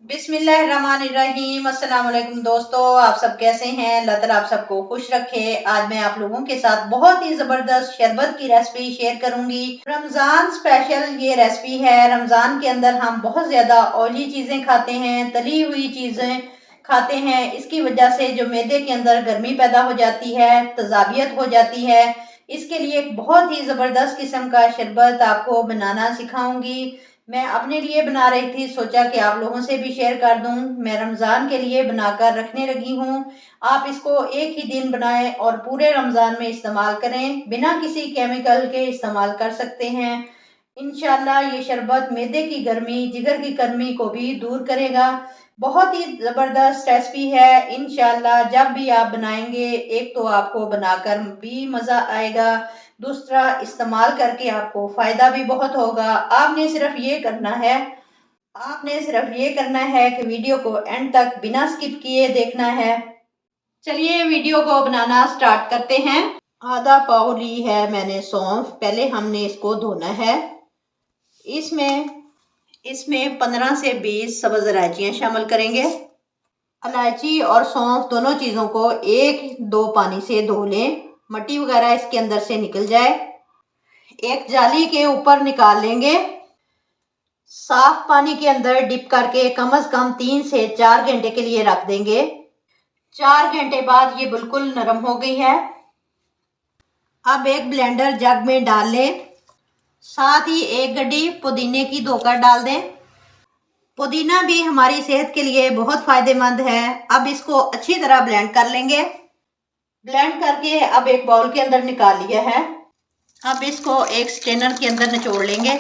बिस्मिल्लाहिर्रहमानिर्रहीम। अस्सलाम वालेकुम दोस्तों, आप सब कैसे हैं? अल्लाह ताला आप सबको खुश रखे। आज मैं आप लोगों के साथ बहुत ही ज़बरदस्त शरबत की रेसिपी शेयर करूंगी। रमज़ान स्पेशल ये रेसिपी है। रमज़ान के अंदर हम बहुत ज़्यादा ऑयली चीज़ें खाते हैं, तली हुई चीज़ें खाते हैं। इसकी वजह से जो मैदे के अंदर गर्मी पैदा हो जाती है, तजाबियत हो जाती है। इसके लिए एक बहुत ही ज़बरदस्त किस्म का शरबत आपको बनाना सिखाऊंगी। मैं अपने लिए बना रही थी, सोचा कि आप लोगों से भी शेयर कर दूं। मैं रमज़ान के लिए बनाकर रखने लगी हूं। आप इसको एक ही दिन बनाएं और पूरे रमज़ान में इस्तेमाल करें, बिना किसी केमिकल के इस्तेमाल कर सकते हैं। इंशाल्लाह ये शरबत मैदे की गर्मी, जिगर की गर्मी को भी दूर करेगा। बहुत ही ज़बरदस्त रेसिपी है। इंशाल्लाह जब भी आप बनाएंगे, एक तो आपको बनाकर भी मज़ा आएगा, दूसरा इस्तेमाल करके आपको फ़ायदा भी बहुत होगा। आपने सिर्फ ये करना है कि वीडियो को एंड तक बिना स्किप किए देखना है। चलिए वीडियो को बनाना स्टार्ट करते हैं। आधा पाव ली है मैंने सौंफ। पहले हमने इसको धोना है। इसमें इसमें 15 से 20 सब्ज़ इलायचियाँ शामिल करेंगे। इलायची और सौंफ दोनों चीज़ों को एक दो पानी से धो लें, मट्टी वगैरह इसके अंदर से निकल जाए। एक जाली के ऊपर निकाल लेंगे। साफ पानी के अंदर डिप करके कम से कम 3 से 4 घंटे के लिए रख देंगे। 4 घंटे बाद ये बिल्कुल नरम हो गई है। अब एक ब्लेंडर जग में डाल लें। साथ ही एक गड्डी पुदीने की धोकर डाल दें। पुदीना भी हमारी सेहत के लिए बहुत फायदेमंद है। अब इसको अच्छी तरह ब्लेंड कर लेंगे। ब्लेंड करके अब एक बाउल के अंदर निकाल लिया है। अब इसको एक स्ट्रेनर के अंदर निचोड़ लेंगे।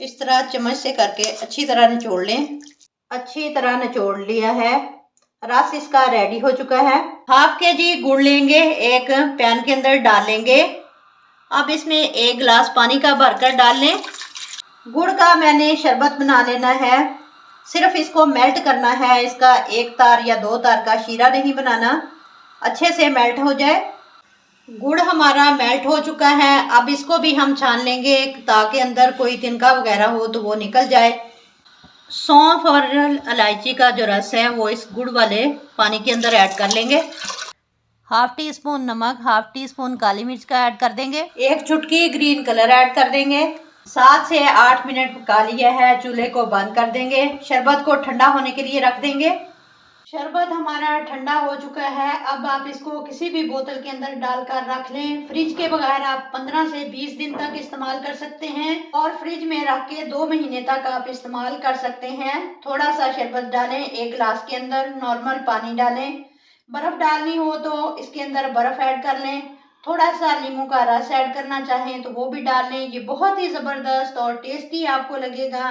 इस तरह चम्मच से करके अच्छी तरह निचोड़ लें। अच्छी तरह निचोड़ लिया है। रस इसका रेडी हो चुका है। हाफ के जी गुड़ लेंगे, एक पैन के अंदर डाल लेंगे। अब इसमें 1 गिलास पानी का भरकर डाल लें। गुड़ का मैंने शरबत बना लेना है, सिर्फ इसको मेल्ट करना है। इसका 1 तार या 2 तार का शीरा नहीं बनाना, अच्छे से मेल्ट हो जाए। गुड़ हमारा मेल्ट हो चुका है। अब इसको भी हम छान लेंगे ताकि अंदर कोई तिनका वगैरह हो तो वो निकल जाए। सौंफ और इलायची का जो रस है वो इस गुड़ वाले पानी के अंदर ऐड कर लेंगे। हाफ टी स्पून नमक, हाफ टी स्पून काली मिर्च का ऐड कर देंगे। एक चुटकी ग्रीन कलर ऐड कर देंगे। 7 से 8 मिनट पका लिया है। चूल्हे को बंद कर देंगे। शरबत को ठंडा होने के लिए रख देंगे। शरबत हमारा ठंडा हो चुका है। अब आप इसको किसी भी बोतल के अंदर डालकर रख लें। फ्रिज के बगैर आप 15 से 20 दिन तक इस्तेमाल कर सकते हैं और फ्रिज में रख के 2 महीने तक आप इस्तेमाल कर सकते हैं। थोड़ा सा शरबत डालें, 1 गिलास के अंदर नॉर्मल पानी डालें। बर्फ डालनी हो तो इसके अंदर बर्फ ऐड कर लें। थोड़ा सा नींबू का रस ऐड करना चाहें तो वो भी डाल लें। ये बहुत ही ज़बरदस्त और टेस्टी आपको लगेगा।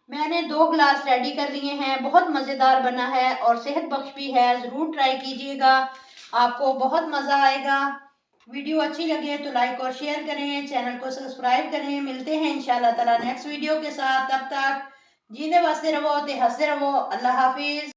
मैंने 2 गिलास रेडी कर लिए हैं। बहुत मज़ेदार बना है और सेहत बख्श भी है। ज़रूर ट्राई कीजिएगा, आपको बहुत मज़ा आएगा। वीडियो अच्छी लगे तो लाइक और शेयर करें, चैनल को सब्सक्राइब करें। मिलते हैं इंशाल्लाह ताला नेक्स्ट वीडियो के साथ। तब तक जीने वास्ते रहो, ते हंसते रहो। अल्लाह हाफिज़।